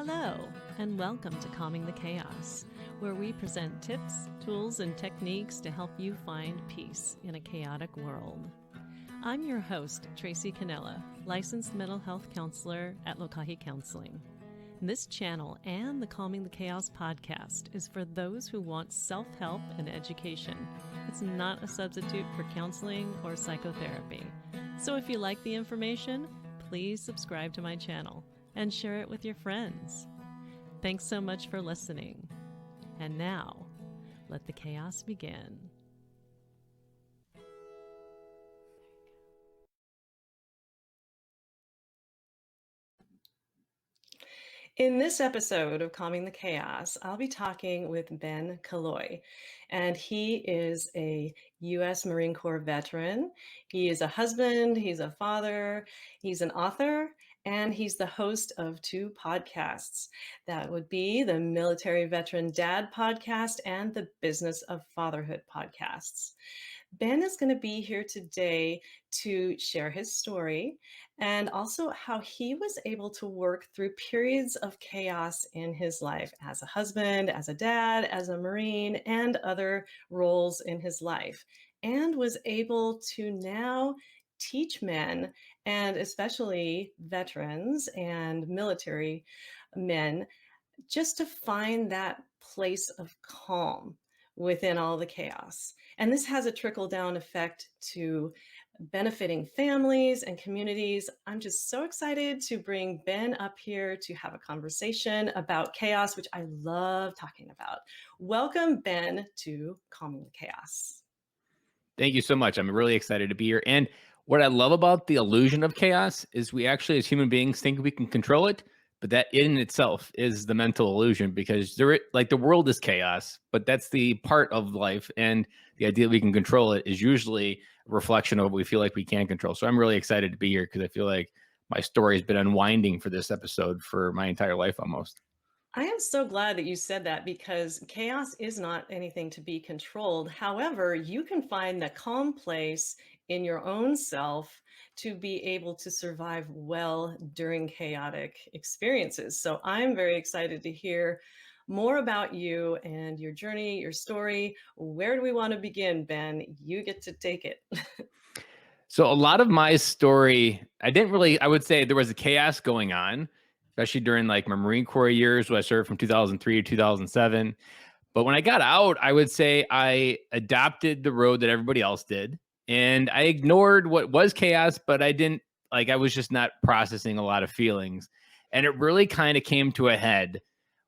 Hello, and welcome to Calming the Chaos, where we present tips, tools, and techniques to help you find peace in a chaotic world. I'm your host, Tracy Canella, licensed mental health counselor at Lokahi Counseling. This channel and the Calming the Chaos podcast is for those who want self-help and education. It's not a substitute for counseling or psychotherapy. So if you like the information, please subscribe to my channel and share it with your friends. Thanks so much for listening. And now, let the chaos begin. In this episode of Calming the Chaos, I'll be talking with Ben Killoy, and he is a U.S. Marine Corps veteran. He is a husband, he's a father, he's an author, and he's the host of two podcasts. That would be the Military Veteran Dad podcast and the Business of Fatherhood podcasts. Ben is going to be here today to share his story and also how he was able to work through periods of chaos in his life as a husband, as a dad, as a Marine, and other roles in his life, and was able to now teach men, and especially veterans and military men, just to find that place of calm within all the chaos. And this has a trickle-down effect to benefiting families and communities. I'm just so excited to bring Ben up here to have a conversation about chaos, which I love talking about. Welcome, Ben, to Calming the Chaos. Thank you so much. I'm really excited to be here. And what I love about the illusion of chaos is we actually, as human beings, think we can control it, but that in itself is the mental illusion, because the world is chaos, but that's the part of life. And the idea that we can control it is usually a reflection of what we feel like we can control. So I'm really excited to be here because I feel like my story has been unwinding for this episode for my entire life almost. I am so glad that you said that, because chaos is not anything to be controlled. However, you can find the calm place in your own self to be able to survive well during chaotic experiences. So I'm very excited to hear more about you and your journey, your story. Where do we want to begin, Ben? You get to take it. So a lot of my story, I would say there was a chaos going on, especially during like my Marine Corps years when I served from 2003 to 2007. But when I got out, I would say I adopted the road that everybody else did. And I ignored what was chaos, but I was just not processing a lot of feelings. And it really kind of came to a head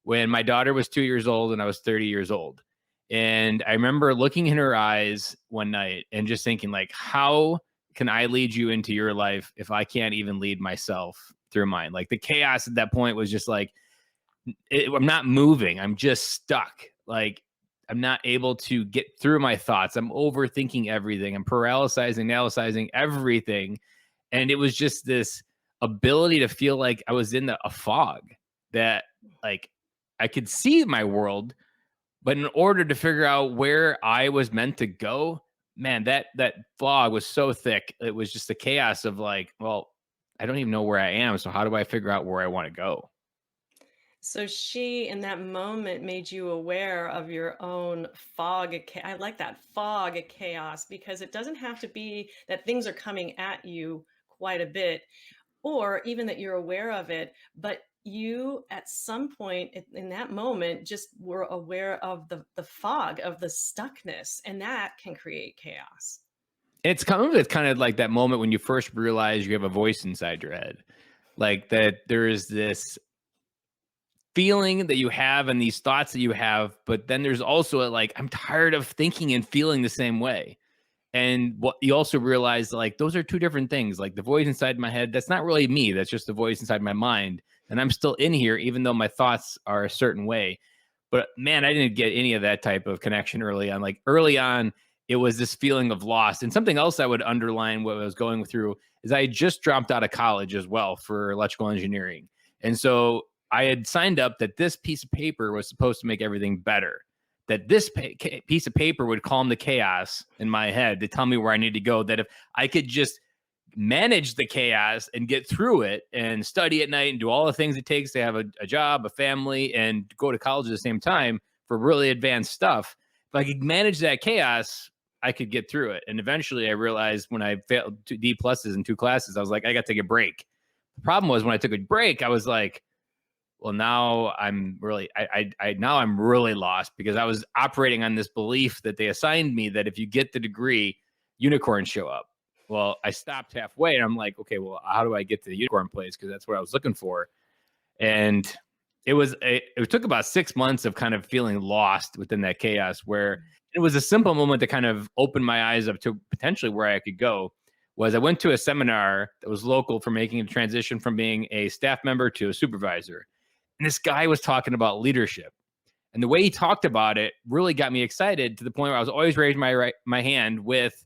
when my daughter was 2 years old and I was 30 years old. And I remember looking in her eyes one night and just thinking, like, how can I lead you into your life if I can't even lead myself through mine? Like, the chaos at that point was just like, I'm not moving. I'm just stuck. Like, I'm not able to get through my thoughts. I'm overthinking everything. I'm analyzing everything. And it was just this ability to feel like I was in a fog that, like, I could see my world, but in order to figure out where I was meant to go, man, that fog was so thick. It was just the chaos of like, well, I don't even know where I am. So how do I figure out where I want to go? So she, in that moment, made you aware of your own fog. I like that, fog of chaos, because it doesn't have to be that things are coming at you quite a bit, or even that you're aware of it, but you at some point in that moment just were aware of the fog, of the stuckness, and that can create chaos. It's kind of like that moment when you first realize you have a voice inside your head, like that there is this feeling that you have and these thoughts that you have, but then there's also like, I'm tired of thinking and feeling the same way. And what you also realize, like, those are two different things. Like, the voice inside my head, that's not really me. That's just the voice inside my mind. And I'm still in here, even though my thoughts are a certain way. But man, I didn't get any of that type of connection early on. Like, early on, it was this feeling of loss. And something else I would underline what I was going through is I had just dropped out of college as well for electrical engineering. And so I had signed up that this piece of paper was supposed to make everything better, that this piece of paper would calm the chaos in my head to tell me where I need to go, that if I could just manage the chaos and get through it and study at night and do all the things it takes to have a job, a family, and go to college at the same time for really advanced stuff. If I could manage that chaos, I could get through it. And eventually I realized when I failed two D pluses in two classes, I was like, I got to take a break. The problem was when I took a break, I was like, well, now I'm really, now I'm really lost because I was operating on this belief that they assigned me that if you get the degree, unicorns show up. Well, I stopped halfway and I'm like, okay, well, how do I get to the unicorn place? Because that's what I was looking for. And it took about 6 months of kind of feeling lost within that chaos where it was a simple moment to kind of open my eyes up to potentially where I could go. Was I went to a seminar that was local for making a transition from being a staff member to a supervisor. And this guy was talking about leadership. And the way he talked about it really got me excited to the point where I was always raising my hand with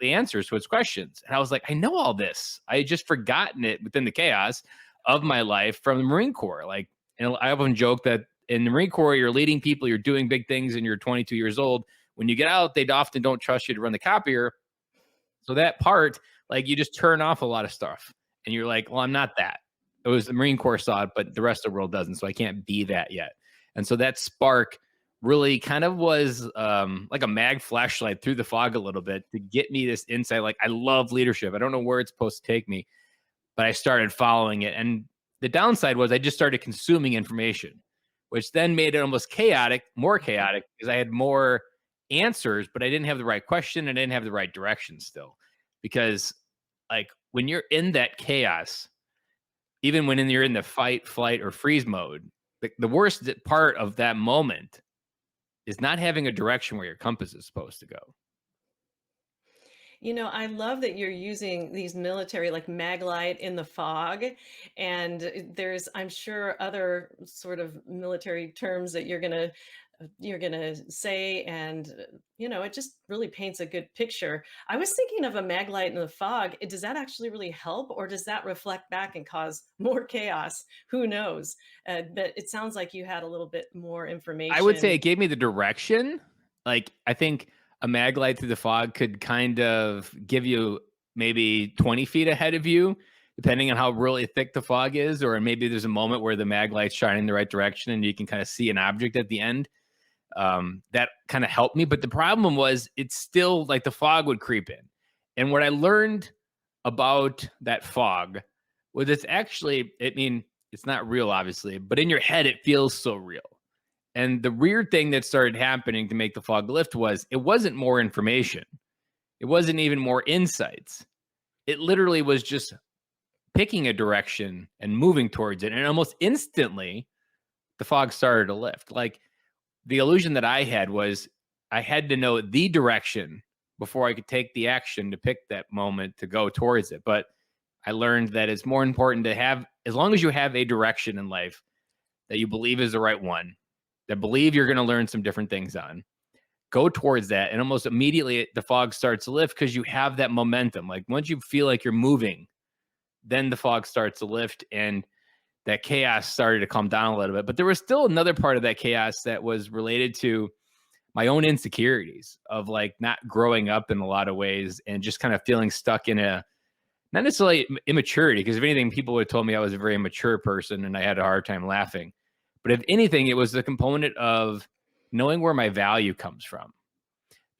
the answers to its questions. And I was like, I know all this. I had just forgotten it within the chaos of my life from the Marine Corps. Like, and I often joke that in the Marine Corps, you're leading people, you're doing big things, and you're 22 years old. When you get out, they often don't trust you to run the copier. So that part, like, you just turn off a lot of stuff, and you're like, well, I'm not that. It was the Marine Corps saw it, but the rest of the world doesn't. So I can't be that yet. And so that spark really kind of was like a mag flashlight through the fog a little bit to get me this insight. Like, I love leadership. I don't know where it's supposed to take me, but I started following it. And the downside was I just started consuming information, which then made it almost chaotic, more chaotic, because I had more answers, but I didn't have the right question and I didn't have the right direction still. Because, like, when you're in that chaos, even when you're in the fight, flight, or freeze mode, the worst part of that moment is not having a direction where your compass is supposed to go. I love that you're using these military like Maglite in the fog. And there's, I'm sure, other sort of military terms that you're gonna say, and it just really paints a good picture. I was thinking of a Maglite in the fog. Does that actually really help, or does that reflect back and cause more chaos? Who knows? But it sounds like you had a little bit more I would say information. it gave me the direction. Like, I think a mag light through the fog could kind of give you maybe 20 feet ahead of you, depending on how really thick the fog is. Or maybe there's a moment where the mag light's shining in the right direction and you can kind of see an object at the end. That kind of helped me. But the problem was it's still like the fog would creep in. And what I learned about that fog was it's actually, I mean, it's not real, obviously, but in your head, it feels so real. And the weird thing that started happening to make the fog lift was it wasn't more information. It wasn't even more insights. It literally was just picking a direction and moving towards it. And almost instantly, the fog started to lift. Like, the illusion that I had was I had to know the direction before I could take the action to pick that moment to go towards it. But I learned that it's more important to have, as long as you have a direction in life that you believe is the right one, that believe you're going to learn some different things on, go towards that. And almost immediately the fog starts to lift because you have that momentum. Like, once you feel like you're moving, then the fog starts to lift and that chaos started to calm down a little bit. But there was still another part of that chaos that was related to my own insecurities of, like, not growing up in a lot of ways and just kind of feeling stuck in a, not necessarily immaturity, because if anything, people would have told me I was a very immature person and I had a hard time laughing. But if anything, it was the component of knowing where my value comes from.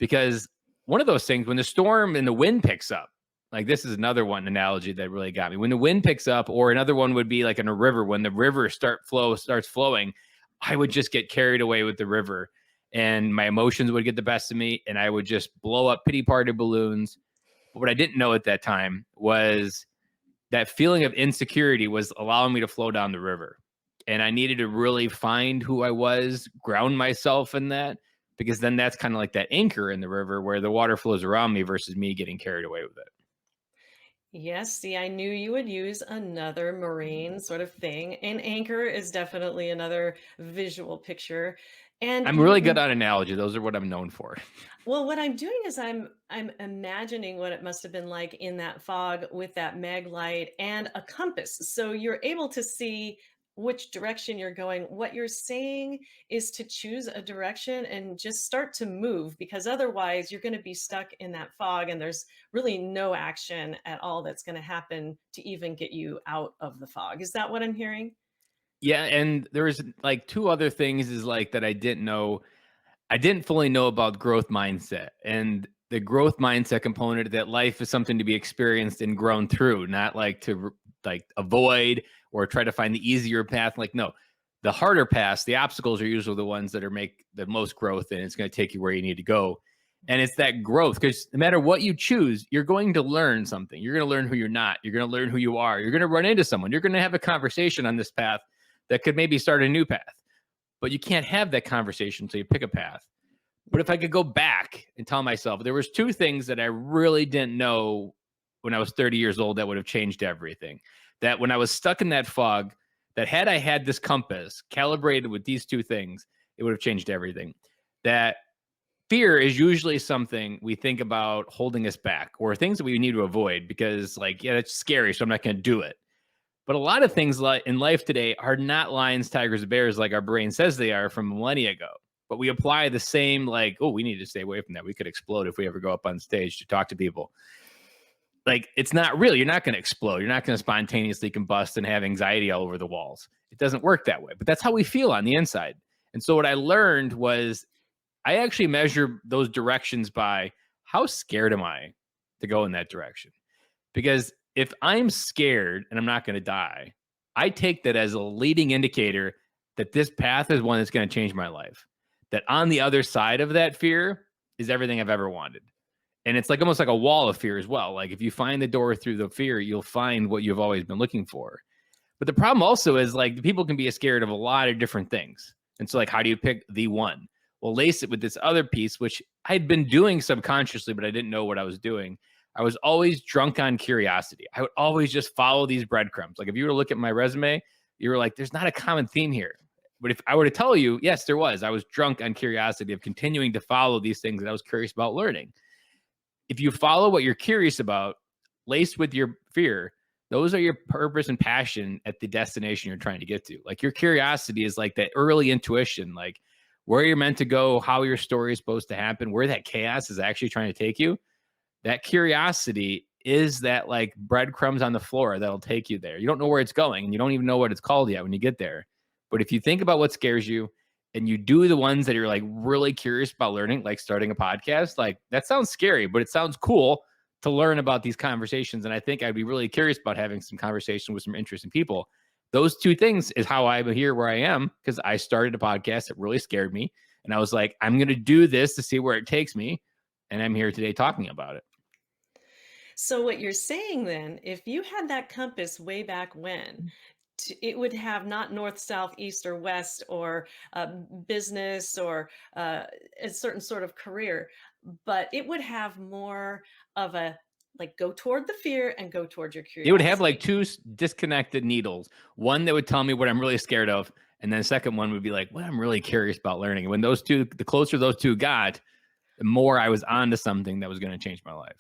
Because one of those things, when the storm and the wind picks up, like, this is another one analogy that really got me. When the wind picks up, or another one would be like in a river, when the river starts flowing, I would just get carried away with the river and my emotions would get the best of me and I would just blow up pity party balloons. But what I didn't know at that time was that feeling of insecurity was allowing me to flow down the river. And I needed to really find who I was, ground myself in that, because then that's kind of like that anchor in the river where the water flows around me versus me getting carried away with it. Yes, see, I knew you would use another marine sort of thing. An anchor is definitely another visual picture. And I'm really good on analogy. Those are what I'm known for. well, what I'm doing is I'm imagining what it must have been like in that fog with that mag light and a compass. So you're able to see which direction you're going. What you're saying is to choose a direction and just start to move, because otherwise you're going to be stuck in that fog and there's really no action at all that's going to happen to even get you out of the fog. Is that what I'm hearing? Yeah, and there was like two other things is like that I didn't know. I didn't fully know about growth mindset and the growth mindset component that life is something to be experienced and grown through, not like to like avoid or try to find the easier path. Like, no, the harder paths, the obstacles are usually the ones that are make the most growth and it's going to take you where you need to go. And it's that growth because no matter what you choose, you're going to learn something. You're going to learn who you're not. You're going to learn who you are. You're going to run into someone. You're going to have a conversation on this path that could maybe start a new path, but you can't have that conversation until you pick a path. But if I could go back and tell myself there was two things that I really didn't know when I was 30 years old that would have changed everything. That when I was stuck in that fog, that had I had this compass calibrated with these two things, it would have changed everything. That fear is usually something we think about holding us back or things that we need to avoid because like, yeah, it's scary, so I'm not going to do it. But a lot of things like in life today are not lions, tigers, and bears like our brain says they are from millennia ago. But we apply the same like, oh, we need to stay away from that. We could explode if we ever go up on stage to talk to people. Like it's not real. You're not going to explode. You're not going to spontaneously combust and have anxiety all over the walls. It doesn't work that way. But that's how we feel on the inside. And so what I learned was I actually measure those directions by how scared am I to go in that direction. Because if I'm scared and I'm not going to die, I take that as a leading indicator that this path is one that's going to change my life. That on the other side of that fear is everything I've ever wanted. And it's like almost like a wall of fear as well. Like if you find the door through the fear, you'll find what you've always been looking for. But the problem also is like people can be scared of a lot of different things. And so, like, how do you pick the one? Well, lace it with this other piece, which I'd been doing subconsciously, but I didn't know what I was doing. I was always drunk on curiosity. I would always just follow these breadcrumbs. Like, if you were to look at my resume, you were like, there's not a common theme here. But if I were to tell you, yes, there was, I was drunk on curiosity of continuing to follow these things that I was curious about learning. If you follow what you're curious about, laced with your fear, those are your purpose and passion at the destination you're trying to get to. Like your curiosity is like that early intuition, like where you're meant to go, how your story is supposed to happen, where that chaos is actually trying to take you. That curiosity is that like breadcrumbs on the floor that'll take you there. You don't know where it's going and you don't even know what it's called yet when you get there. But if you think about what scares you and you do the ones that you're like really curious about learning, like starting a podcast, like that sounds scary, but it sounds cool to learn about these conversations. And I think I'd be really curious about having some conversation with some interesting people. Those two things is how I'm here where I am because I started a podcast that really scared me. And I was like, I'm going to do this to see where it takes me. And I'm here today talking about it. So what you're saying then, if you had that compass way back when, it would have not north, south, east, or west, or business, or a certain sort of career, but it would have more of a like go toward the fear and go toward your It would have like curiosity. two disconnected needles. One that would tell me what I'm really scared of, and then the second one would be like what I'm really curious about learning. And when those two, the closer those two got, the more I was onto something that was going to change my life.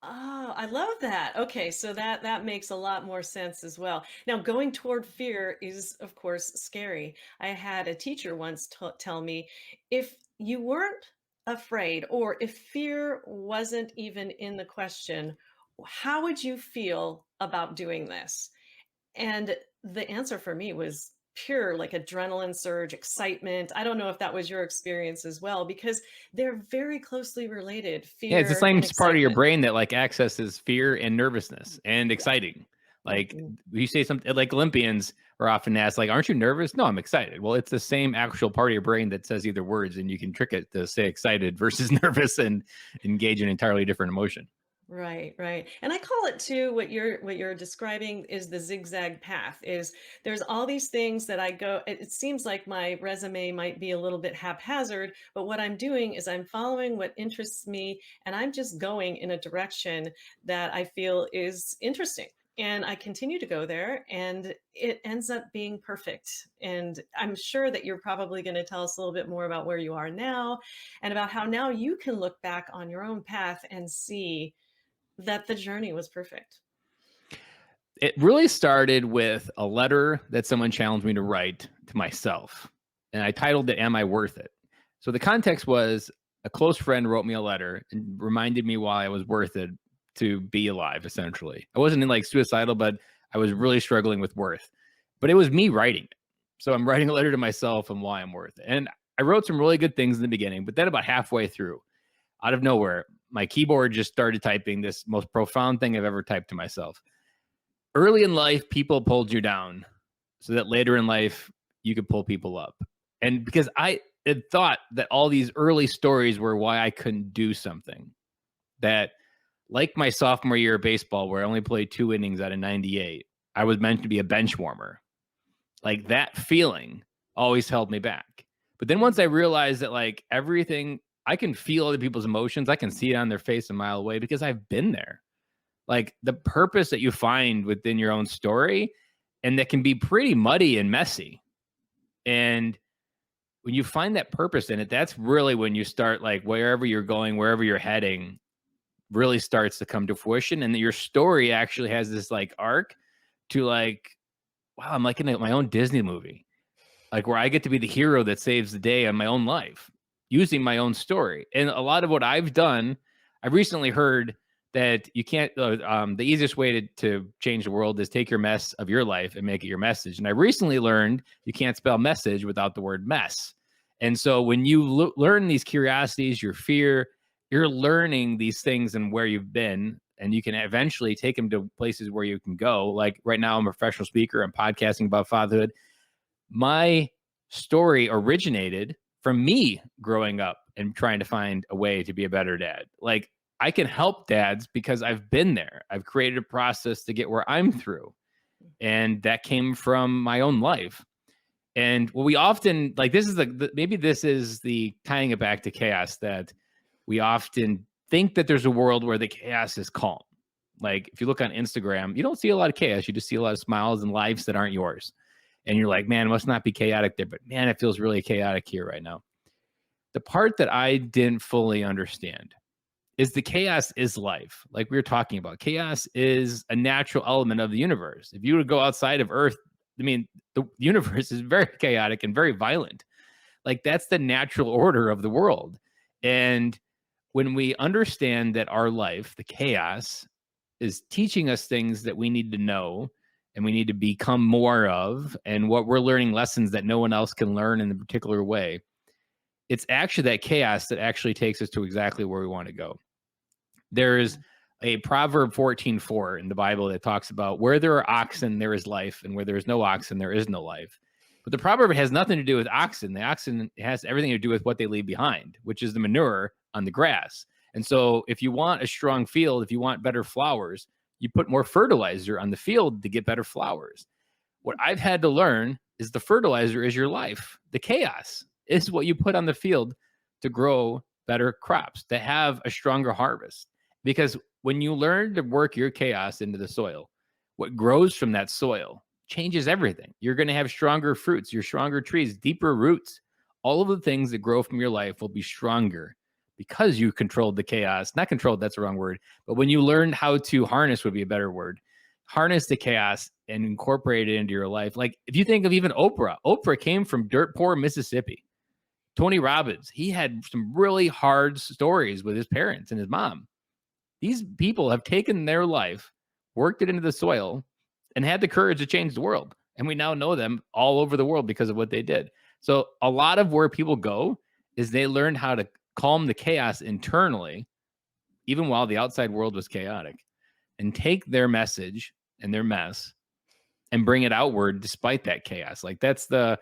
Oh, I love that. Okay, so that makes a lot more sense as well. Now, going toward fear is, of course, scary. I had a teacher once tell me, if you weren't afraid, or if fear wasn't even in the question, how would you feel about doing this? And the answer for me was pure, like adrenaline surge, excitement. I don't know if that was your experience as well, because they're very closely related, Yeah, it's the fear same and part of your excitement. brain that like accesses fear and nervousness and Yeah. exciting. Like Mhm. you say something like Olympians are often asked, like, aren't you nervous? No, I'm excited. Well, it's the same actual part of your brain that says either words, and you can trick it to say excited versus nervous and engage in entirely different emotion. Right, right. And I call it too, what you're describing is the zigzag path. Is there's all these things that I go, it seems like my resume might be a little bit haphazard, but what I'm doing is I'm following what interests me and I'm just going in a direction that I feel is interesting. And I continue to go there and it ends up being perfect. And I'm sure that you're probably going to tell us a little bit more about where you are now and about how now you can look back on your own path and see that the journey was perfect. It really started with a letter that someone challenged me to write to myself. And I titled it, Am I Worth It? So the context was a close friend wrote me a letter and reminded me why I was worth it to be alive, essentially. I wasn't in like suicidal, but I was really struggling with worth. But it was me writing it. So I'm writing a letter to myself and why I'm worth it. And I wrote some really good things in the beginning, but then about halfway through, out of nowhere, my keyboard just started typing this most profound thing I've ever typed to myself. Early in life, people pulled you down so that later in life, you could pull people up. And because I had thought that all these early stories were why I couldn't do something, that like my sophomore year of baseball, where I only played 2 innings out of 98, I was meant to be a bench warmer. Like that feeling always held me back. But then once I realized that like everything, I can feel other people's emotions, I can see it on their face a mile away because I've been there. Like the purpose that you find within your own story, and that can be pretty muddy and messy. And when you find that purpose in it, that's really when you start like wherever you're going, wherever you're heading, really starts to come to fruition. And your story actually has this like arc to like, wow, I'm like in my own Disney movie, like where I get to be the hero that saves the day in my own life using my own story. And a lot of what I've done, I've recently heard that you can't, the easiest way to change the world is take your mess of your life and make it your message. And I recently learned you can't spell message without the word mess. And so when you learn these curiosities, your fear, you're learning these things and where you've been, and you can eventually take them to places where you can go. Like right now, I'm a professional speaker. I'm podcasting about fatherhood. My story originated from me growing up and trying to find a way to be a better dad. Like I can help dads because I've been there. I've created a process to get where I'm through. And that came from my own life. And what we often like, this is maybe this is the tying it back to chaos, that we often think that there's a world where the chaos is calm. Like if you look on Instagram, you don't see a lot of chaos. You just see a lot of smiles and lives that aren't yours. And you're like, man, it must not be chaotic there, but man, it feels really chaotic here right now. The part that I didn't fully understand is the chaos is life. Like we were talking about, chaos is a natural element of the universe. If you were to go outside of Earth, I mean, the universe is very chaotic and very violent. Like that's the natural order of the world. And when we understand that our life, the chaos, is teaching us things that we need to know and we need to become more of, and what we're learning lessons that no one else can learn in a particular way, it's actually that chaos that actually takes us to exactly where we want to go. There's a Proverb 14:4 in the Bible that talks about where there are oxen, there is life, and where there is no oxen, there is no life. But the proverb has nothing to do with oxen. The oxen has everything to do with what they leave behind, which is the manure on the grass. And so if you want a strong field, if you want better flowers, you put more fertilizer on the field to get better flowers. What I've had to learn is the fertilizer is your life. The chaos is what you put on the field to grow better crops, to have a stronger harvest. Because when you learn to work your chaos into the soil, what grows from that soil changes everything. You're going to have stronger fruits, your stronger trees, deeper roots. All of the things that grow from your life will be stronger because you controlled the chaos. Not controlled, that's the wrong word. But when you learn how to harness, would be a better word, harness the chaos and incorporate it into your life. Like if you think of even Oprah, Oprah came from dirt poor Mississippi. Tony Robbins, he had some really hard stories with his parents and his mom. These people have taken their life, worked it into the soil, and had the courage to change the world. And we now know them all over the world because of what they did. So a lot of where people go is they learned how to calm the chaos internally, even while the outside world was chaotic, and take their message and their mess and bring it outward despite that chaos. Like that's the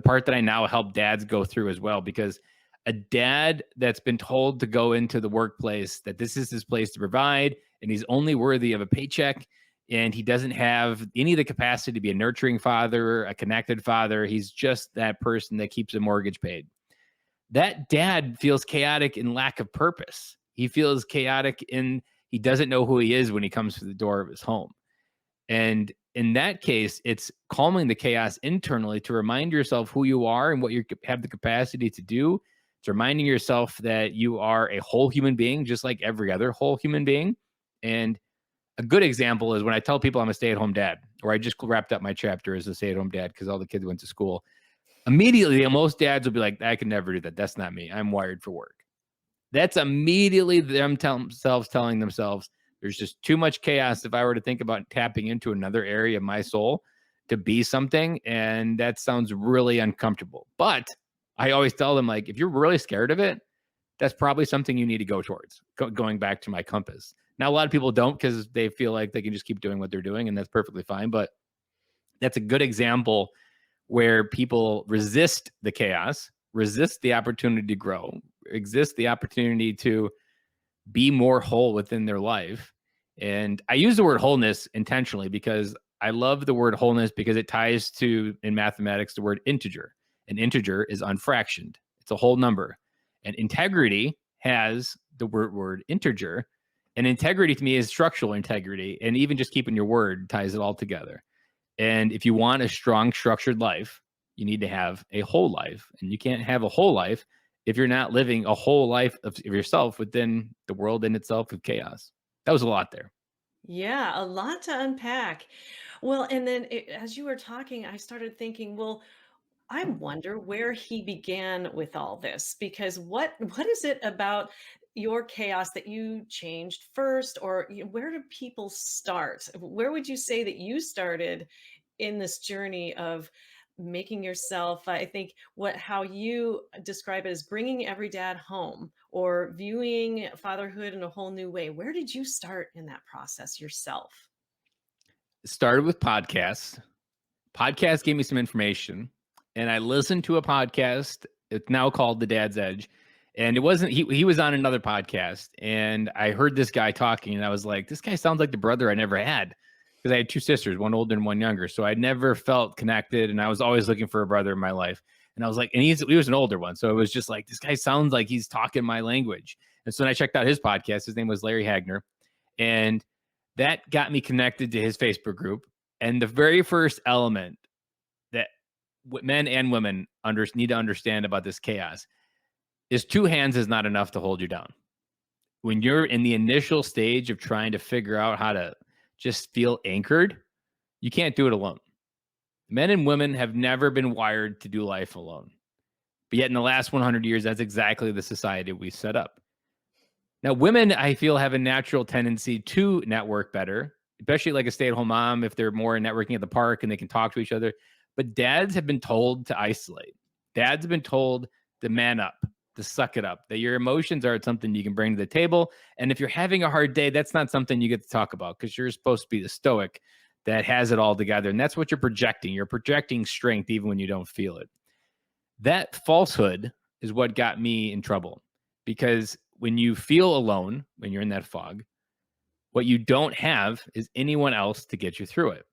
part that I now help dads go through as well, because a dad that's been told to go into the workplace, that this is his place to provide, and he's only worthy of a paycheck, and he doesn't have any of the capacity to be a nurturing father, a connected father. He's just that person that keeps a mortgage paid. That dad feels chaotic in lack of purpose. He feels chaotic in he doesn't know who he is when he comes to the door of his home. And in that case, it's calming the chaos internally to remind yourself who you are and what you have the capacity to do. It's reminding yourself that you are a whole human being, just like every other whole human being. And A good example is when I tell people I'm a stay-at-home dad, or I just wrapped up my chapter as a stay-at-home dad because all the kids went to school. Immediately, most dads will be like, I can never do that. That's not me. I'm wired for work. That's immediately them telling themselves, there's just too much chaos if I were to think about tapping into another area of my soul to be something. And that sounds really uncomfortable. But I always tell them, like, if you're really scared of it, that's probably something you need to go towards, going back to my compass. Now, a lot of people don't because they feel like they can just keep doing what they're doing, and that's perfectly fine. But that's a good example where people resist the chaos, resist the opportunity to grow, exist the opportunity to be more whole within their life. And I use the word wholeness intentionally because I love the word wholeness because it ties to, in mathematics, the word integer. An integer is unfractioned, it's a whole number. And integrity has the word integer. And integrity to me is structural integrity. And even just keeping your word ties it all together. And if you want a strong, structured life, you need to have a whole life. And you can't have a whole life if you're not living a whole life of yourself within the world in itself of chaos. That was a lot there. Yeah, a lot to unpack. Well, and then as you were talking, I started thinking, well, I wonder where he began with all this because what is it about your chaos that you changed first, or where do people start? Where would you say that you started in this journey of making yourself, I think what how you describe it as bringing every dad home or viewing fatherhood in a whole new way. Where did you start in that process yourself? It started with podcasts. Podcast gave me some information, and I listened to a podcast. It's now called The Dad's Edge. And it wasn't, he was on another podcast, and I heard this guy talking, and I was like, this guy sounds like the brother I never had. Because I had two sisters, one older and one younger. So I never felt connected, and I was always looking for a brother in my life. And I was like, and he was an older one. So it was just like, this guy sounds like he's talking my language. And so when I checked out his podcast, his name was Larry Hagner. And that got me connected to his Facebook group. And the very first element that men and women need to understand about this chaos is two hands is not enough to hold you down. When you're in the initial stage of trying to figure out how to just feel anchored, you can't do it alone. Men and women have never been wired to do life alone. But yet in the last 100 years, that's exactly the society we set up. Now, women, I feel, have a natural tendency to network better, especially like a stay at home mom, if they're more networking at the park and they can talk to each other. But dads have been told to isolate. Dads have been told to man up, to suck it up, that your emotions are something you can bring to the table. And if you're having a hard day, that's not something you get to talk about because you're supposed to be the stoic that has it all together. And that's what you're projecting. You're projecting strength even when you don't feel it. That falsehood is what got me in trouble because when you feel alone, when you're in that fog, what you don't have is anyone else to get you through it.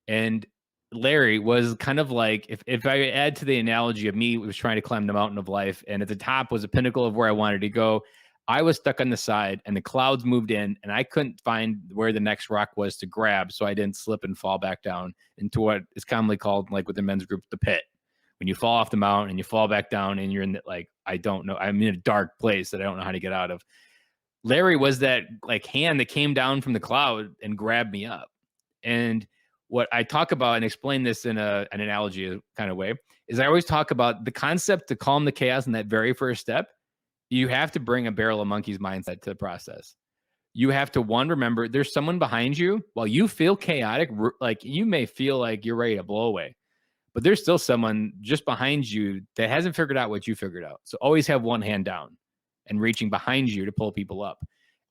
And Larry was kind of like, if I add to the analogy of me was trying to climb the mountain of life, and at the top was a pinnacle of where I wanted to go, I was stuck on the side and the clouds moved in and I couldn't find where the next rock was to grab. So I didn't slip and fall back down into what is commonly called, like with the men's group, the pit. When you fall off the mountain and you fall back down and you're in the, like, I don't know, I'm in a dark place that I don't know how to get out of. Larry was that like hand that came down from the cloud and grabbed me up. And what I talk about and explain this in an analogy kind of way is I always talk about the concept to calm the chaos in that very first step. You have to bring a barrel of monkeys mindset to the process. You have to, one, remember there's someone behind you while you feel chaotic, like you may feel like you're ready to blow away, but there's still someone just behind you that hasn't figured out what you figured out. So always have one hand down and reaching behind you to pull people up.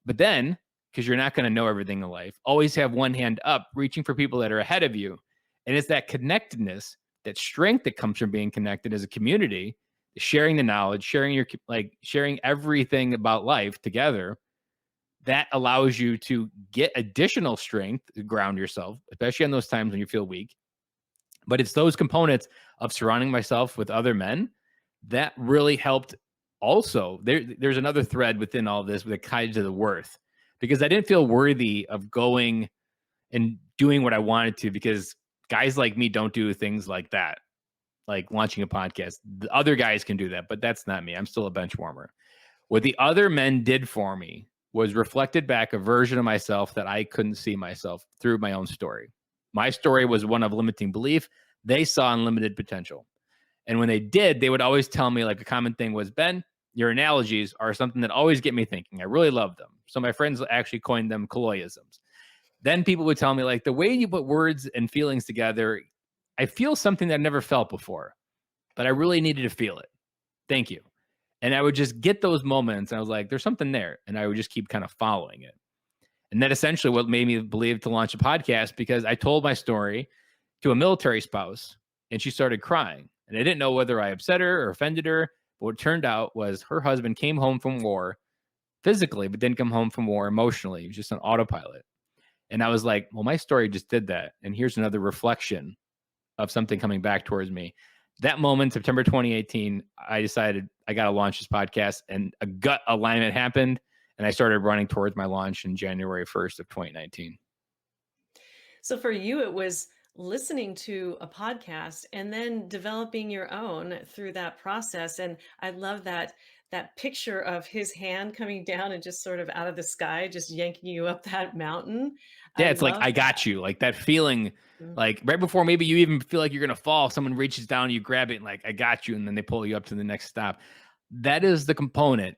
But then, because you're not going to know everything in life, always have one hand up, reaching for people that are ahead of you. And it's that connectedness, that strength that comes from being connected as a community, sharing the knowledge, sharing everything about life together. That allows you to get additional strength to ground yourself, especially on those times when you feel weak. But it's those components of surrounding myself with other men that really helped. Also, there's another thread within all this that ties to the worth, because I didn't feel worthy of going and doing what I wanted to because guys like me don't do things like that, like launching a podcast. The other guys can do that, but that's not me. I'm still a bench warmer. What the other men did for me was reflected back a version of myself that I couldn't see myself through my own story. My story was one of limiting belief. They saw unlimited potential. And when they did, they would always tell me, like, a common thing was, Ben, your analogies are something that always get me thinking. I really love them. So my friends actually coined them Killoyisms. Then people would tell me, like, the way you put words and feelings together, I feel something that I've never felt before, but I really needed to feel it. Thank you. And I would just get those moments. And I was like, there's something there. And I would just keep kind of following it. And that essentially what made me believe to launch a podcast, because I told my story to a military spouse and she started crying. And I didn't know whether I upset her or offended her. But what turned out was her husband came home from war physically, but didn't come home from war emotionally. He was just on autopilot. And I was like, well, my story just did that. And here's another reflection of something coming back towards me. That moment, September 2018, I decided I got to launch this podcast, and a gut alignment happened. And I started running towards my launch in January 1st of 2019. So for you, it was listening to a podcast and then developing your own through that process. And I love that picture of his hand coming down and just sort of out of the sky, just yanking you up that mountain. I Yeah, it's like, love I that. got you. Like that feeling, Mm. like right before maybe you even feel like you're going to fall, someone reaches down, you grab it, and like, I got you. And then they pull you up to the next stop. That is the component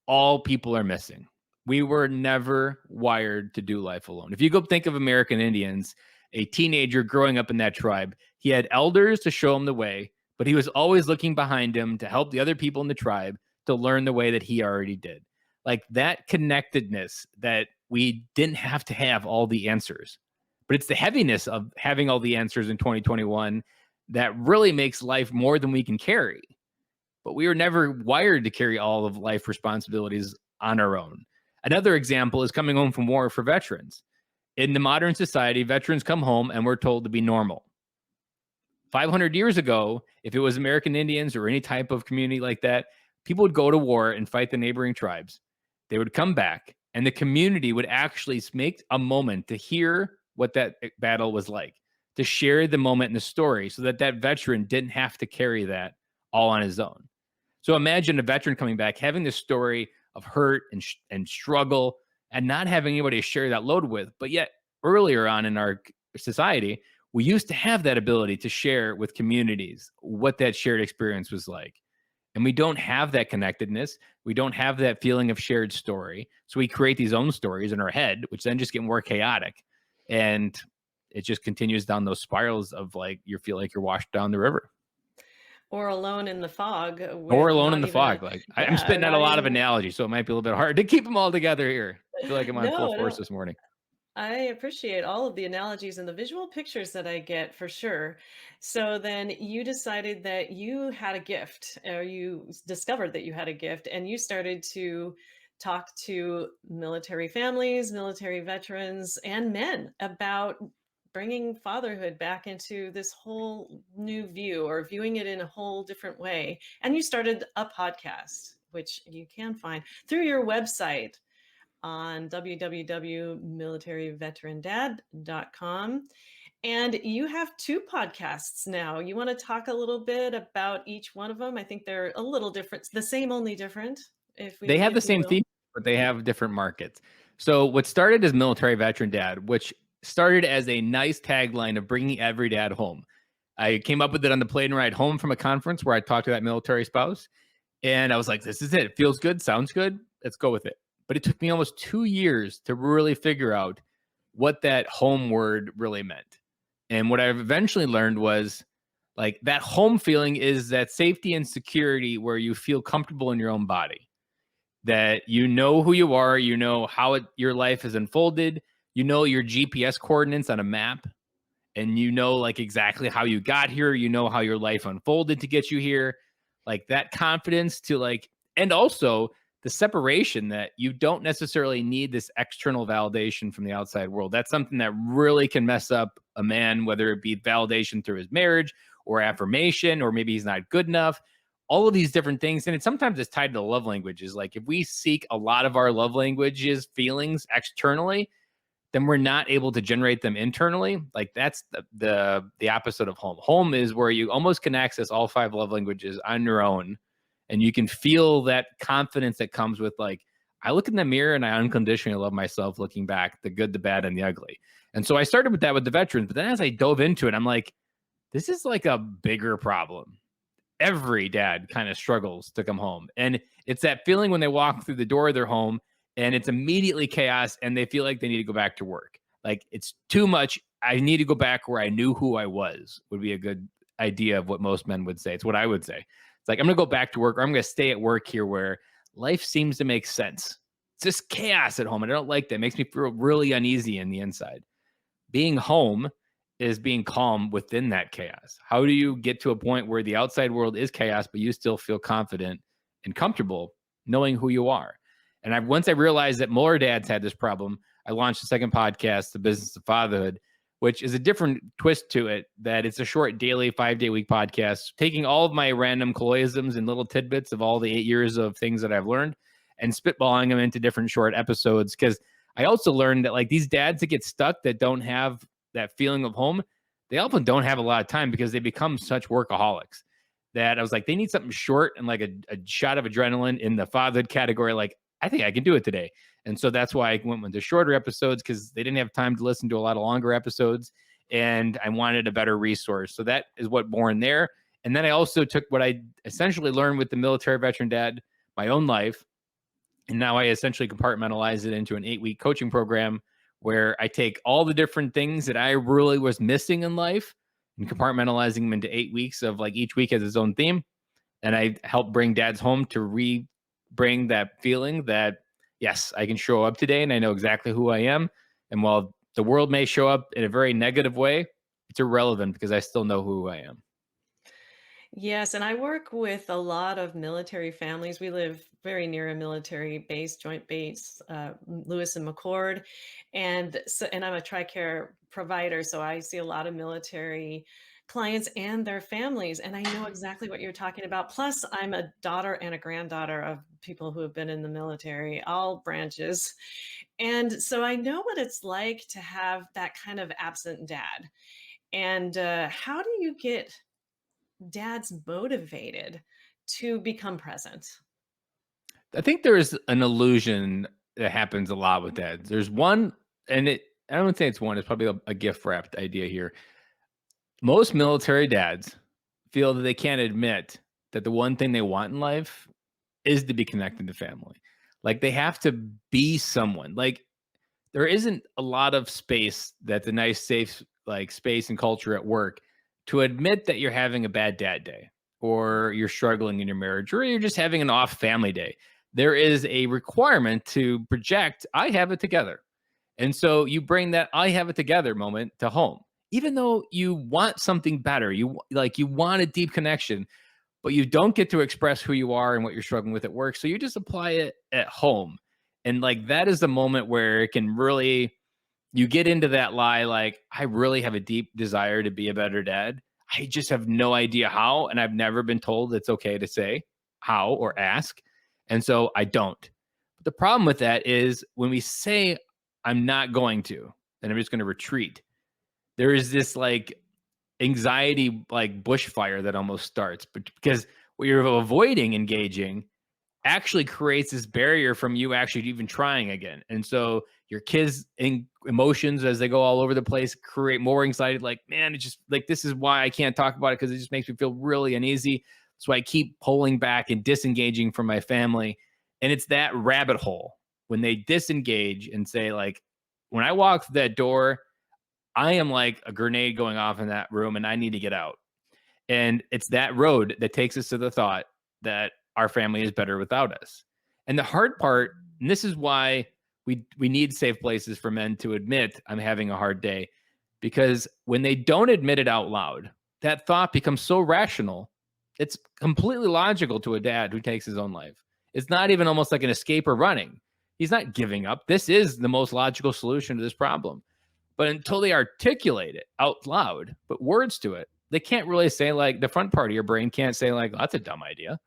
all people are missing. We were never wired to do life alone. If you go think of American Indians, a teenager growing up in that tribe, he had elders to show him the way, but he was always looking behind him to help the other people in the tribe to learn the way that he already did. Like that connectedness, that we didn't have to have all the answers, but it's the heaviness of having all the answers in 2021 that really makes life more than we can carry. But we were never wired to carry all of life responsibilities on our own. Another example is coming home from war for veterans. In the modern society, veterans come home and we're told to be normal. 500 years ago, if it was American Indians or any type of community like that, people would go to war and fight the neighboring tribes. They would come back, and the community would actually make a moment to hear what that battle was like, to share the moment in the story so that that veteran didn't have to carry that all on his own. So imagine a veteran coming back, having this story of hurt and struggle, and not having anybody to share that load with. But yet, earlier on in our society, we used to have that ability to share with communities what that shared experience was like. And we don't have that connectedness. We don't have that feeling of shared story. So we create these own stories in our head, which then just get more chaotic. And it just continues down those spirals of like, you feel like you're washed down the river. Or alone in the fog Or with alone in not the even a, fog. Like I'm yeah, spitting out a not lot of even, analogies, so it might be a little bit hard to keep them all together here. I feel like I'm on full no, force no. this morning. I appreciate all of the analogies and the visual pictures that I get for sure. So then you decided that you had a gift, or you discovered that you had a gift, and you started to talk to military families, military veterans, and men about bringing fatherhood back into this whole new view, or viewing it in a whole different way. And you started a podcast, which you can find through your website on www.militaryveterandad.com. And you have two podcasts now. You want to talk a little bit about each one of them? I think they're a little different, the same, only different, They have the if you same will. theme, but they have different markets. So what started as Military Veteran Dad, which started as a nice tagline of bringing every dad home. I came up with it on the plane ride home from a conference where I talked to that military spouse. And I was like, this is it. It feels good. Sounds good. Let's go with it. But it took me almost 2 years to really figure out what that home word really meant. And what I've eventually learned was like that home feeling is that safety and security where you feel comfortable in your own body, that you know who you are, you know how your life has unfolded, you know your GPS coordinates on a map, and you know like exactly how you got here, you know how your life unfolded to get you here, like that confidence to like, and also the separation that you don't necessarily need this external validation from the outside world. That's something that really can mess up a man, whether it be validation through his marriage or affirmation, or maybe he's not good enough, all of these different things. And sometimes it's tied to love languages. Like if we seek a lot of our love languages feelings externally, then we're not able to generate them internally. Like that's the opposite of home. Home is where you almost can access all five love languages on your own, and you can feel that confidence that comes with like, I look in the mirror and I unconditionally love myself looking back, the good, the bad, and the ugly. And so I started with that with the veterans, but then as I dove into it, I'm like, this is like a bigger problem. Every dad kind of struggles to come home. And it's that feeling when they walk through the door of their home and it's immediately chaos and they feel like they need to go back to work. Like it's too much. I need to go back where I knew who I was, would be a good idea of what most men would say. It's what I would say. It's like, I'm going to go back to work or I'm going to stay at work here where life seems to make sense. It's just chaos at home. And I don't like that. It makes me feel really uneasy in the inside. Being home is being calm within that chaos. How do you get to a point where the outside world is chaos, but you still feel confident and comfortable knowing who you are? And once I realized that more dads had this problem, I launched a second podcast, The Business of Fatherhood, which is a different twist to it. That it's a short daily 5-day week podcast, taking all of my random colloisms and little tidbits of all the 8 years of things that I've learned and spitballing them into different short episodes. Because I also learned that like these dads that get stuck that don't have that feeling of home, they often don't have a lot of time because they become such workaholics that I was like, they need something short and like a shot of adrenaline in the fatherhood category. Like, I think I can do it today. And so that's why I went with the shorter episodes because they didn't have time to listen to a lot of longer episodes. And I wanted a better resource. So that is what born there. And then I also took what I essentially learned with the military veteran dad, my own life, and now I essentially compartmentalize it into an 8-week coaching program where I take all the different things that I really was missing in life and compartmentalizing them into 8 weeks of like each week has its own theme. And I help bring dads home to bring that feeling that, yes, I can show up today and I know exactly who I am. And while the world may show up in a very negative way, it's irrelevant because I still know who I am. Yes, and I work with a lot of military families. We live very near a military base, joint base, Lewis and McCord, and I'm a TRICARE provider, so I see a lot of military clients and their families, and I know exactly what you're talking about. Plus, I'm a daughter and a granddaughter of people who have been in the military, all branches, and so I know what it's like to have that kind of absent dad. And how do you get dads motivated to become present? I think there's an illusion that happens a lot with dads. There's one, and I don't say it's one, it's probably a gift wrapped idea here. Most military dads feel that they can't admit that the one thing they want in life is to be connected to family. Like they have to be someone. Like there isn't a lot of space that's a nice, safe like space and culture at work to admit that you're having a bad dad day or you're struggling in your marriage or you're just having an off family day. There is a requirement to project, I have it together. And so you bring that I have it together moment to home. Even though you want something better, you want a deep connection, but you don't get to express who you are and what you're struggling with at work. So you just apply it at home. And like that is the moment where it can really you get into that lie like I really have a deep desire to be a better dad. I just have no idea how and I've never been told it's okay to say how or ask. And so I don't. But the problem with that is when we say I'm not going to, then I'm just going to retreat. There is this like anxiety like bushfire that almost starts but because what you're avoiding engaging actually creates this barrier from you actually even trying again. And so your kids' emotions as they go all over the place create more anxiety. Like, man, it's just like this is why I can't talk about it because it just makes me feel really uneasy. So I keep pulling back and disengaging from my family. And it's that rabbit hole when they disengage and say, like, when I walk through that door, I am like a grenade going off in that room and I need to get out. And it's that road that takes us to the thought that our family is better without us. And the hard part, and this is why we need safe places for men to admit I'm having a hard day, because when they don't admit it out loud, that thought becomes so rational. It's completely logical to a dad who takes his own life. It's not even almost like an escape or running. He's not giving up. This is the most logical solution to this problem. But until they articulate it out loud, put words to it, they can't really say like the front part of your brain can't say like that's a dumb idea.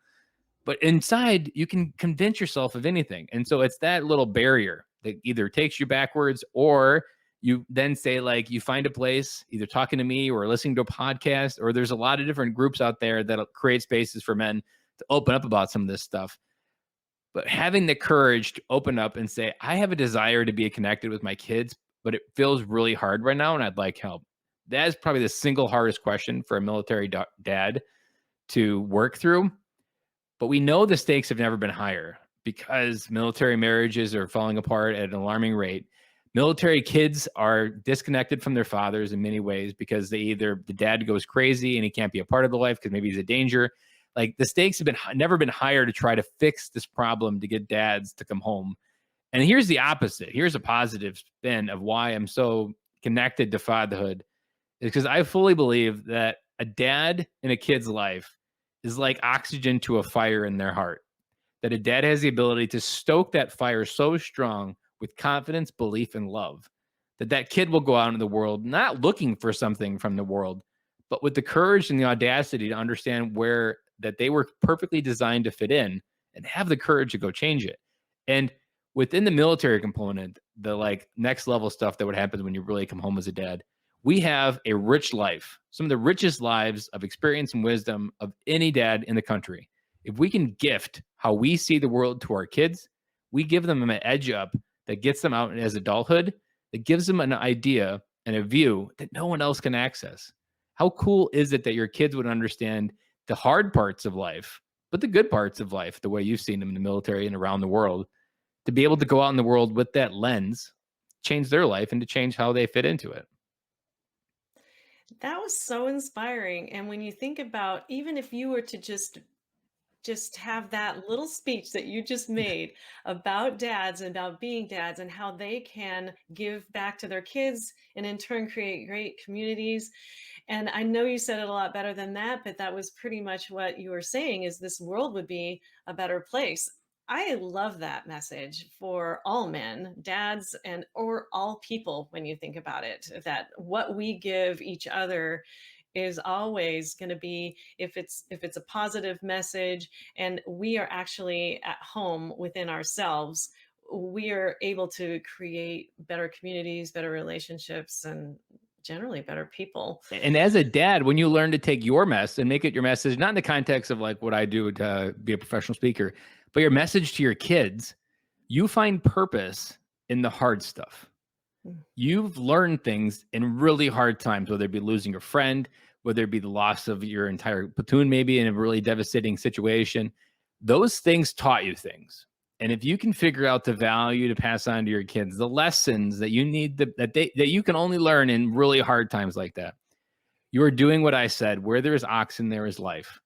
But inside, you can convince yourself of anything. And so it's that little barrier that either takes you backwards or you then say like you find a place either talking to me or listening to a podcast, or there's a lot of different groups out there that create spaces for men to open up about some of this stuff. but having the courage to open up and say, I have a desire to be connected with my kids, but it feels really hard right now and I'd like help. That is probably the single hardest question for a military dad to work through. But we know the stakes have never been higher because military marriages are falling apart at an alarming rate. Military kids are disconnected from their fathers in many ways because the dad goes crazy and he can't be a part of the life because maybe he's a danger. Like the stakes have been never been higher to try to fix this problem to get dads to come home. And here's the opposite. Here's a positive spin of why I'm so connected to fatherhood is because I fully believe that a dad in a kid's life is like oxygen to a fire in their heart. That a dad has the ability to stoke that fire so strong with confidence, belief, and love that that kid will go out into the world not looking for something from the world, but with the courage and the audacity to understand where that they were perfectly designed to fit in and have the courage to go change it. And within the military component, the like next level stuff that would happen when you really come home as a dad, we have a rich life, some of the richest lives of experience and wisdom of any dad in the country. If we can gift how we see the world to our kids, we give them an edge up that gets them out as adulthood, that gives them an idea and a view that no one else can access. How cool is it that your kids would understand the hard parts of life, but the good parts of life, the way you've seen them in the military and around the world, to be able to go out in the world with that lens, change their life and to change how they fit into it. That was so inspiring. And when you think about, even if you were to just have that little speech that you just made about dads and about being dads and how they can give back to their kids and in turn create great communities. And I know you said it a lot better than that, but that was pretty much what you were saying, is this world would be a better place. I love that message for all men, dads, and or all people when you think about it, that what we give each other is always going to be, if it's a positive message and we are actually at home within ourselves, we are able to create better communities, better relationships, and generally better people. And as a dad, when you learn to take your mess and make it your message, not in the context of like what I do to be a professional speaker, but your message to your kids, you find purpose in the hard stuff. Mm. You've learned things in really hard times, whether it be losing a friend, whether it be the loss of your entire platoon, maybe in a really devastating situation. Those things taught you things. And if you can figure out the value to pass on to your kids, the lessons that you need that you can only learn in really hard times like that, you are doing what I said, where there is oxen, there is life.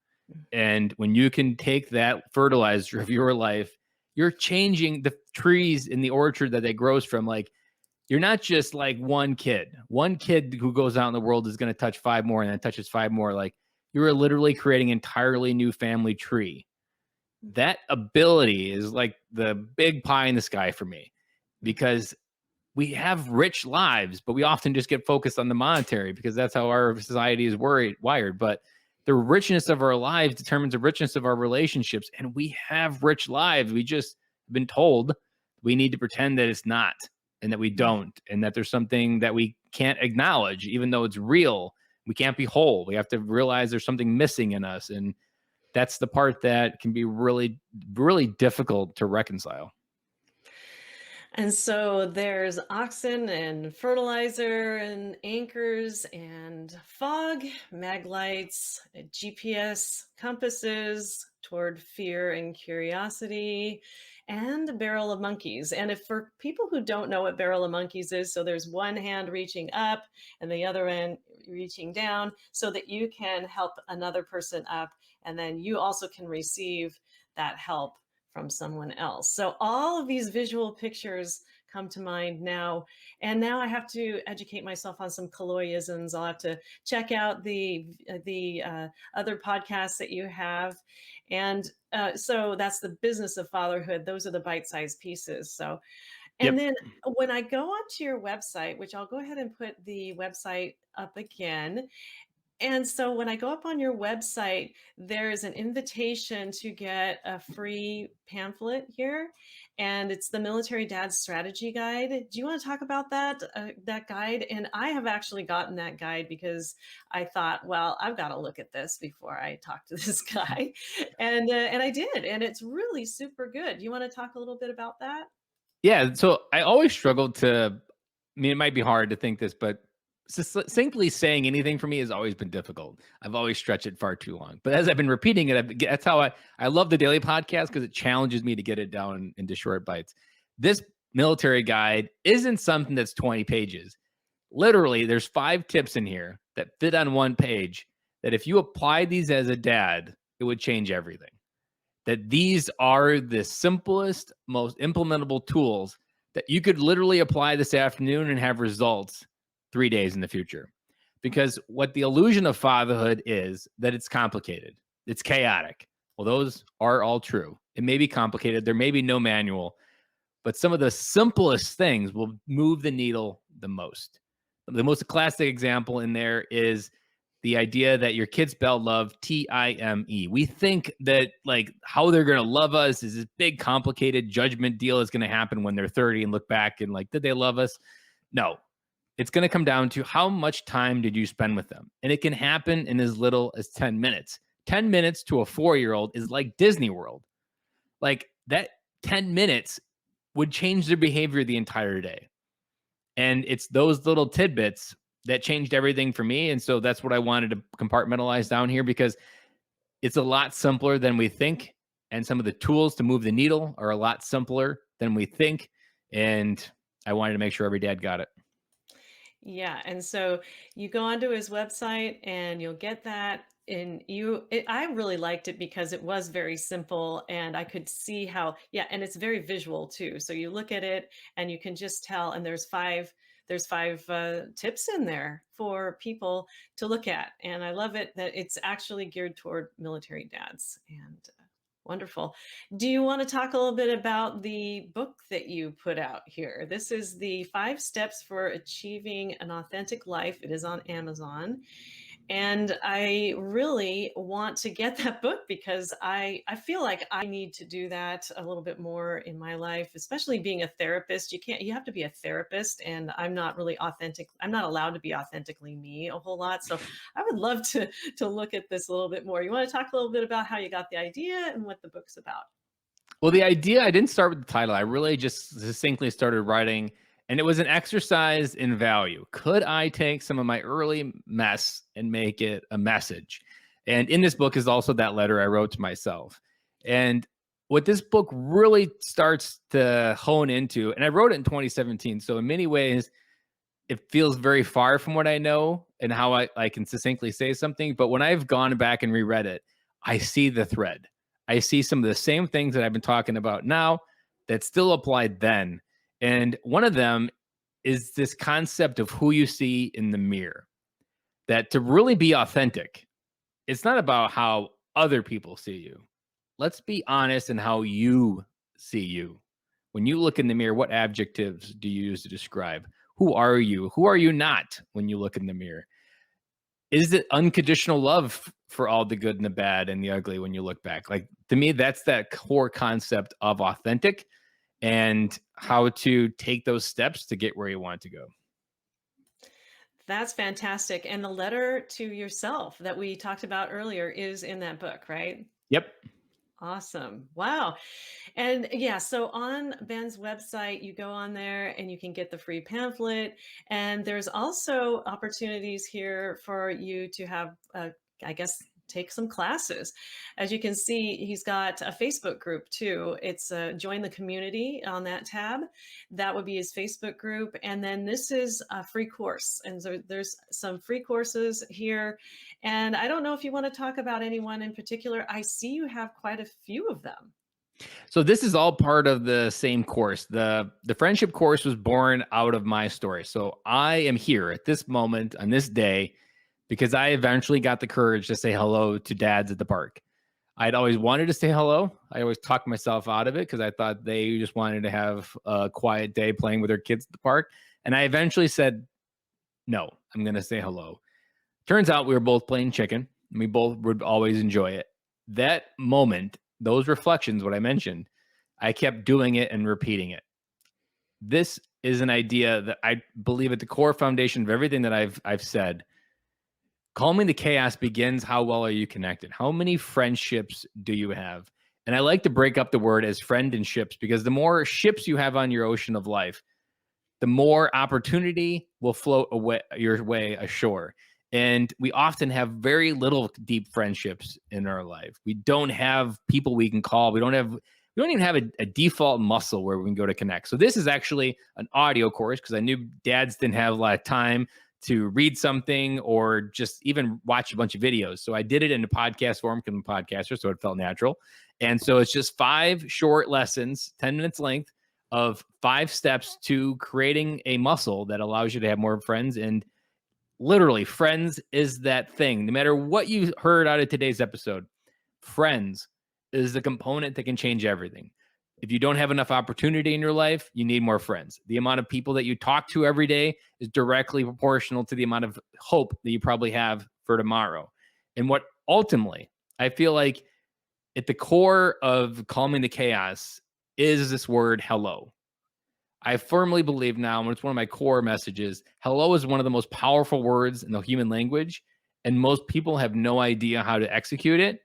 And when you can take that fertilizer of your life, you're changing the trees in the orchard that it grows from. Like you're not just like one kid. One kid who goes out in the world is going to touch five more and then touches five more. Like you are literally creating an entirely new family tree. That ability is like the big pie in the sky for me because we have rich lives, but we often just get focused on the monetary because that's how our society is wired. But the richness of our lives determines the richness of our relationships. And we have rich lives. We just been told we need to pretend that it's not and that we don't, and that there's something that we can't acknowledge, even though it's real. We can't be whole. We have to realize there's something missing in us. And that's the part that can be really, really difficult to reconcile. And so there's oxen and fertilizer and anchors and fog, maglites, GPS compasses toward fear and curiosity, and a barrel of monkeys. And if for people who don't know what barrel of monkeys is, so there's one hand reaching up and the other end reaching down so that you can help another person up, and then you also can receive that help from someone else. So all of these visual pictures come to mind now. And now I have to educate myself on some Killoyisms. I'll have to check out the other podcasts that you have. And so that's the business of fatherhood. Those are the bite-sized pieces. So, and Yep. then when I go onto your website, which I'll go ahead and put the website up again, And so when I go up on your website, there's an invitation to get a free pamphlet here, and it's the Military Dad's Strategy Guide. Do you want to talk about that guide? And I have actually gotten that guide because I thought, well, I've got to look at this before I talk to this guy, and I did, and it's really super good. You want to talk a little bit about that? Yeah, so I always struggled to. I mean, it might be hard to think this, but succinctly saying anything for me has always been difficult. I've always stretched it far too long. But as I've been repeating it, that's how I love the daily podcast because it challenges me to get it down into short bites. This military guide isn't something that's 20 pages. Literally, there's 5 tips in here that fit on one page that if you apply these as a dad, it would change everything. That these are the simplest, most implementable tools that you could literally apply this afternoon and have results 3 days in the future. Because what the illusion of fatherhood is that it's complicated, it's chaotic. Well, those are all true. It may be complicated, there may be no manual, but some of the simplest things will move the needle the most. The most classic example in there is the idea that your kids spell love Time. We think that like how they're going to love us is this big complicated judgment deal is going to happen when they're 30 and look back and like, did they love us? No, it's going to come down to how much time did you spend with them? And it can happen in as little as 10 minutes. 10 minutes to a 4-year-old is like Disney World. Like that 10 minutes would change their behavior the entire day. And it's those little tidbits that changed everything for me. And so that's what I wanted to compartmentalize down here because it's a lot simpler than we think. And some of the tools to move the needle are a lot simpler than we think. And I wanted to make sure every dad got it. Yeah, and so you go onto his website and you'll get that. I really liked it because it was very simple and I could see how, yeah, and it's very visual too. So you look at it and you can just tell, and there's five tips in there for people to look at. And I love it that it's actually geared toward military dads. And wonderful. Do you want to talk a little bit about the book that you put out here? This is the 5 steps for achieving an authentic life. It is on Amazon. And I really want to get that book because I feel like I need to do that a little bit more in my life, especially being a therapist. You have to be a therapist, and I'm not really authentic. I'm not allowed to be authentically me a whole lot. So I would love to look at this a little bit more. You want to talk a little bit about how you got the idea and what the book's about? Well, the idea, I didn't start with the title. I really just succinctly started writing, and it was an exercise in value. Could I take some of my early mess and make it a message? And in this book is also that letter I wrote to myself. And what this book really starts to hone into, and I wrote it in 2017. So in many ways, it feels very far from what I know and how I can succinctly say something. But when I've gone back and reread it, I see the thread. I see some of the same things that I've been talking about now that still applied then. And one of them is this concept of who you see in the mirror. That to really be authentic, it's not about how other people see you. Let's be honest in how you see you. When you look in the mirror, what adjectives do you use to describe? Who are you? Who are you not when you look in the mirror? Is it unconditional love for all the good and the bad and the ugly when you look back? Like to me, that's that core concept of authentic and how to take those steps to get where you want to go. That's fantastic. And the letter to yourself that we talked about earlier is in that book, right? Yep. Awesome. Wow. And yeah, so on Ben's website, you go on there and you can get the free pamphlet. And there's also opportunities here for you to have, I guess, take some classes. As you can see, he's got a Facebook group too. It's join the community on that tab. That would be his Facebook group. And then this is a free course. And so there's some free courses here. And I don't know if you want to talk about anyone in particular. I see you have quite a few of them. So this is all part of the same course. The friendship course was born out of my story. So I am here at this moment on this day because I eventually got the courage to say hello to dads at the park. I'd always wanted to say hello. I always talked myself out of it because I thought they just wanted to have a quiet day playing with their kids at the park. And I eventually said, no, I'm going to say hello. Turns out we were both playing chicken and we both would always enjoy it. That moment, those reflections, what I mentioned, I kept doing it and repeating it. This is an idea that I believe at the core foundation of everything that I've said. Calming the chaos begins how well are you connected? How many friendships do you have? And I like to break up the word as friend and ships because the more ships you have on your ocean of life, the more opportunity will float away your way ashore. And we often have very little deep friendships in our life. We don't have people we can call. We don't even have a default muscle where we can go to connect. So this is actually an audio course because I knew dads didn't have a lot of time to read something or just even watch a bunch of videos. So I did it in a podcast form because I'm a podcaster, so it felt natural. And so it's just 5 short lessons, 10 minutes length of 5 steps to creating a muscle that allows you to have more friends. And literally, friends is that thing. No matter what you heard out of today's episode, friends is the component that can change everything. If you don't have enough opportunity in your life, you need more friends. The amount of people that you talk to every day is directly proportional to the amount of hope that you probably have for tomorrow. And what ultimately, I feel like at the core of calming the chaos is this word hello. I firmly believe now, and it's one of my core messages, hello is one of the most powerful words in the human language, and most people have no idea how to execute it.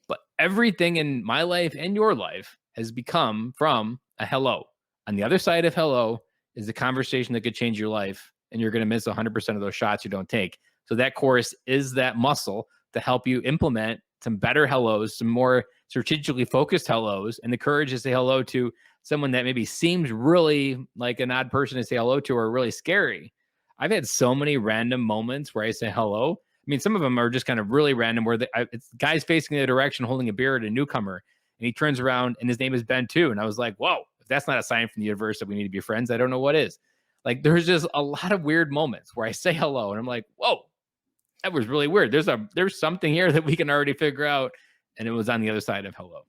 But everything in my life and your life has become from a hello. On the other side of hello is the conversation that could change your life, and you're going to miss 100% of those shots you don't take. So that course is that muscle to help you implement some better hellos, some more strategically focused hellos, and the courage to say hello to someone that maybe seems really like an odd person to say hello to or really scary. I've had so many random moments where I say hello. I mean, some of them are just kind of really random where it's guys facing the direction holding a beer at a newcomer, and he turns around and his name is Ben too. And I was like, whoa, if that's not a sign from the universe that we need to be friends, I don't know what is. Like, there's just a lot of weird moments where I say hello and I'm like, whoa, that was really weird. There's something here that we can already figure out. And it was on the other side of hello.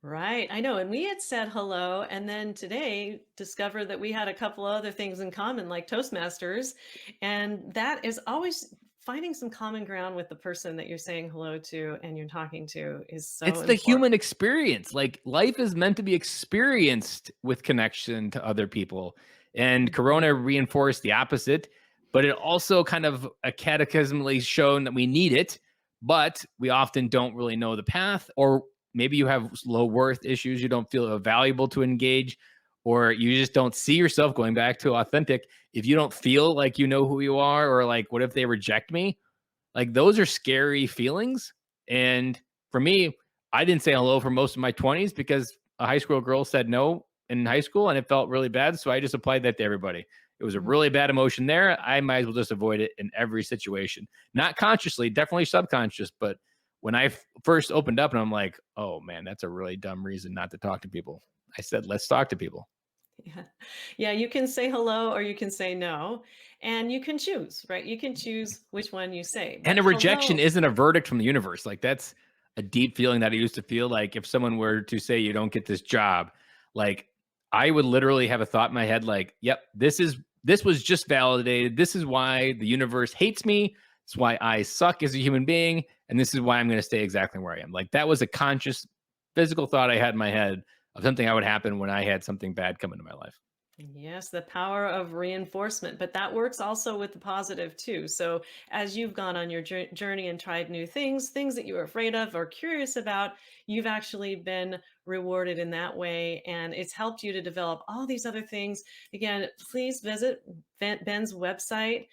Right. I know. And we had said hello, and then today discovered that we had a couple other things in common, like Toastmasters. And that is always finding some common ground with the person that you're saying hello to and you're talking to is so It's the important. human experience. Like, life is meant to be experienced with connection to other people. And Mhm. Corona reinforced the opposite, but it also kind of a catechismally shown that we need it, but we often don't really know the path, or maybe you have low worth issues. You don't feel valuable to engage, or you just don't see yourself going back to authentic. If you don't feel like you know who you are, or like, what if they reject me? Like, those are scary feelings. And for me, I didn't say hello for most of my 20s because a high school girl said no in high school and it felt really bad. So I just applied that to everybody. It was a Mhm. really bad emotion there. I might as well just avoid it in every situation. Not consciously, definitely subconscious. But when I first opened up and I'm like, oh man, that's a really dumb reason not to talk to people, I said, let's talk to people. Yeah. Yeah, you can say hello or you can say no, and you can choose, right? You can choose which one you say. And But a rejection hello, isn't a verdict from the universe. Like, that's a deep feeling that I used to feel. Like, if someone were to say you don't get this job, like, I would literally have a thought in my head like, yep, this was just validated. This is why the universe hates me. It's why I suck as a human being, and this is why I'm going to stay exactly where I am. Like, that was a conscious physical thought I had in my head of something that would happen when I had something bad come into my life. yes, the power of reinforcement, but that works also with the positive too. So, as you've gone on your journey and tried new things, things that you were afraid of or curious about, you've actually been rewarded in that way. And it's helped you to develop all these other things. Again, please visit Ben's website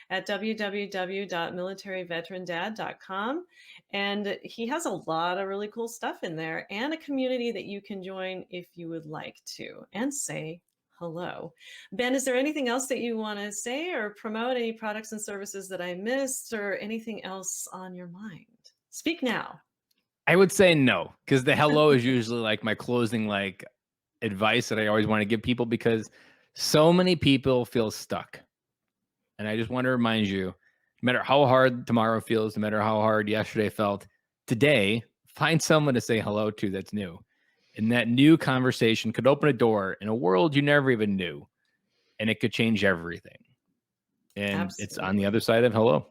at www.militaryveterandad.com. And he has a lot of really cool stuff in there and a community that you can join if you would like to and say hello. Ben, is there anything else that you want to say or promote? Any products and services that I missed or anything else on your mind? Speak now. I would say no, because the hello is usually like my closing like advice that I always want to give people because so many people feel stuck. And I just want to remind you, no matter how hard tomorrow feels, no matter how hard yesterday felt, today, find someone to say hello to that's new. And that new conversation could open a door in a world you never even knew, and it could change everything. And it's on the other Absolutely. side of hello.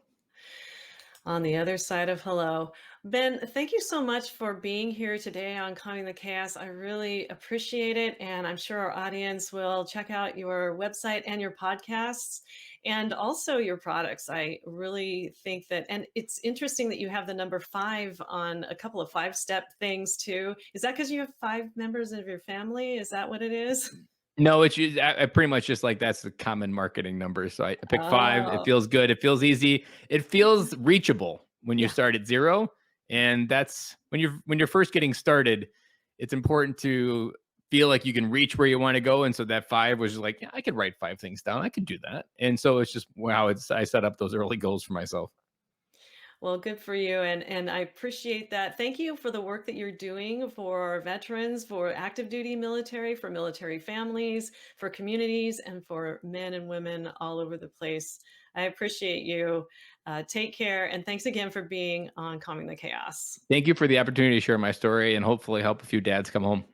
On the other side of hello. Ben, thank you so much for being here today on Calming the Chaos. I really appreciate it. And I'm sure our audience will check out your website and your podcasts and also your products. I really think that, and it's interesting that you have the number 5 on a couple of 5-step things too. Is that because you have 5 members of your family? Is that what it is? No, I pretty much just like that's the common marketing number. So I pick 5. It Oh, feels good. It feels easy. It feels reachable when you yeah. start at 0. And that's when you're first getting started, it's important to feel like you can reach where you want to go. And so that 5 was just like, yeah, I could write 5 things down. I could do that. And so it's just how I set up those early goals for myself. Well, good for you, and I appreciate that. Thank you for the work that you're doing for veterans, for active duty military, for military families, for communities, and for men and women all over the place. I appreciate you. Take care, and thanks again for being on Calming the Chaos. Thank you for the opportunity to share my story and hopefully help a few dads come home.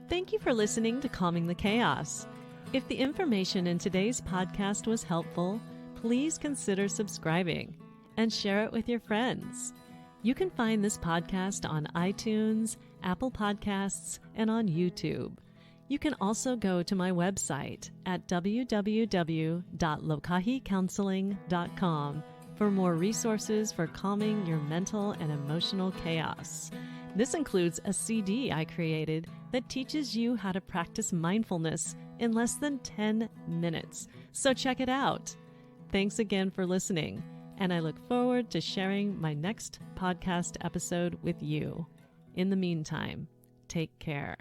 Thank you for listening to Calming the Chaos. If the information in today's podcast was helpful, please consider subscribing and share it with your friends. You can find this podcast on iTunes, Apple Podcasts, and on YouTube. You can also go to my website at www.lokahicounseling.com for more resources for calming your mental and emotional chaos. This includes a CD I created that teaches you how to practice mindfulness in less than 10 minutes. So check it out. Thanks again for listening, and I look forward to sharing my next podcast episode with you. In the meantime, take care.